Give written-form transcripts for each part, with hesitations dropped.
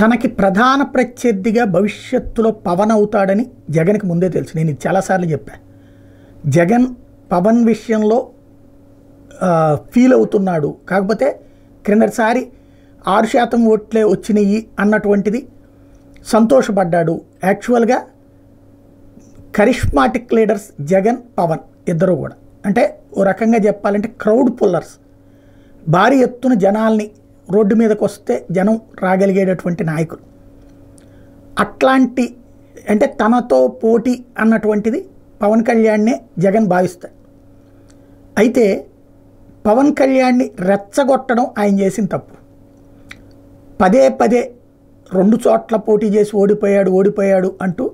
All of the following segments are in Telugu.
తనకి ప్రధాన ప్రత్యర్థిగా భవిష్యత్తులో పవన్ అవుతాడని జగన్కి ముందే తెలుసు. నేను ఇది చాలాసార్లు చెప్పాను. జగన్ పవన్ విషయంలో ఫీల్ అవుతున్నాడు. కాకపోతే క్రిందటిసారి 6% ఓట్లే వచ్చినాయి అన్నటువంటిది సంతోషపడ్డాడు. యాక్చువల్గా కరిష్మాటిక్ లీడర్స్ జగన్ పవన్ ఇద్దరు కూడా, అంటే ఓ రకంగా చెప్పాలంటే క్రౌడ్ పుల్లర్స్, భారీ ఎత్తున జనాల్ని రోడ్డు మీదకి వస్తే జనం రాగలిగేటటువంటి నాయకులు. అట్లాంటి అంటే తనతో పోటీ అన్నటువంటిది పవన్ కళ్యాణ్నే జగన్ భావిస్తాడు. అయితే పవన్ కళ్యాణ్ని రెచ్చగొట్టడం ఆయన చేసిన తప్పు. పదే 2 చోట్ల పోటీ చేసి ఓడిపోయాడు అంటూ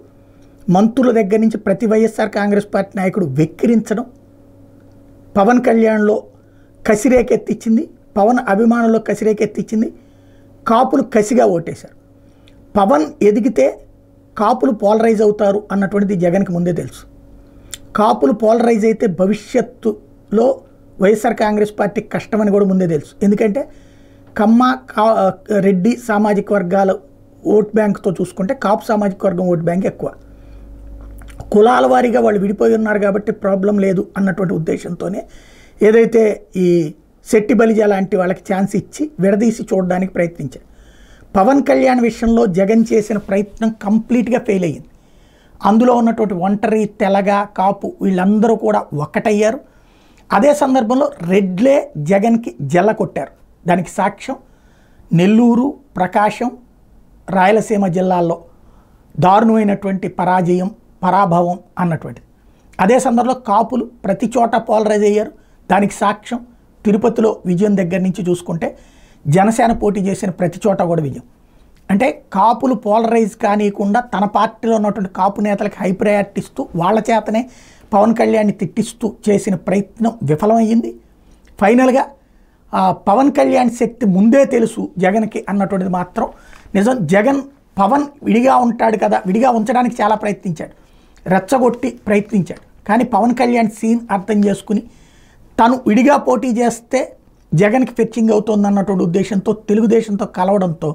మంత్రుల దగ్గర నుంచి ప్రతి వైఎస్ఆర్ కాంగ్రెస్ పార్టీ నాయకుడు వెక్కిరించడం పవన్ కళ్యాణ్లో కసిరేకెత్తిచ్చింది, పవన్ అభిమానుల్లో కసిరేకెత్తిచ్చింది. కాపులు కసిగా ఓటేశారు. పవన్ ఎదిగితే కాపులు పోలరైజ్ అవుతారు అన్నటువంటిది జగన్కి ముందే తెలుసు. కాపులు పోలరైజ్ అయితే భవిష్యత్తులో వైఎస్ఆర్ కాంగ్రెస్ పార్టీ కష్టమని కూడా ముందే తెలుసు. ఎందుకంటే కమ్మ రెడ్డి సామాజిక వర్గాల ఓట్ బ్యాంక్తో చూసుకుంటే కాపు సామాజిక వర్గం ఓట్ బ్యాంక్ ఎక్కువ. కులాల వారీగా వాళ్ళు విడిపోయి ఉన్నారు కాబట్టి ప్రాబ్లం లేదు అన్నటువంటి ఉద్దేశంతోనే ఏదైతే ఈ శెట్టి బలిజ లాంటి వాళ్ళకి ఛాన్స్ ఇచ్చి విడదీసి చూడడానికి ప్రయత్నించారు. పవన్ కళ్యాణ్ విషయంలో జగన్ చేసిన ప్రయత్నం కంప్లీట్గా ఫెయిల్ అయ్యింది. అందులో ఉన్నటువంటి ఒంటరి, తెలగ, కాపు వీళ్ళందరూ కూడా ఒక్కటయ్యారు. అదే సందర్భంలో రెడ్లే జగన్కి జల్ల కొట్టారు. దానికి సాక్ష్యం నెల్లూరు, ప్రకాశం, రాయలసీమ జిల్లాల్లో దారుణమైనటువంటి పరాభవం అన్నటువంటిది. అదే సందర్భంలో కాపులు ప్రతి చోట పోలరైజ్ అయ్యారు. దానికి సాక్ష్యం తిరుపతిలో విజయం దగ్గర నుంచి చూసుకుంటే జనసేన పోటీ చేసిన ప్రతి చోట కూడా విజయం. అంటే కాపులు పోలరైజ్ కానియకుండా తన పార్టీలో ఉన్నటువంటి కాపు నేతలకు హై ప్రయారిటీ ఇస్తూ వాళ్ళ చేతనే పవన్ కళ్యాణ్ని తిట్టిస్తూ చేసిన ప్రయత్నం విఫలమయ్యింది. ఫైనల్గా పవన్ కళ్యాణ్ శక్తి ముందే తెలుసు జగన్కి అన్నటువంటిది మాత్రం నిజం. జగన్ పవన్ విడిగా ఉంటాడు కదా, విడిగా ఉంచడానికి చాలా ప్రయత్నించాడు, రెచ్చగొట్టి ప్రయత్నించాడు. కానీ పవన్ కళ్యాణ్ సీన్ అర్థం చేసుకుని తను విడిగా పోటీ చేస్తే జగన్కి ఫెచ్చింగ్ అవుతుంది అన్నటువంటి ఉద్దేశంతో తెలుగుదేశంతో కలవడంతో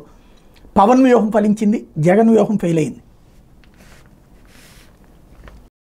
పవన్ వ్యూహం ఫలించింది, జగన్ వ్యూహం ఫెయిల్ అయింది.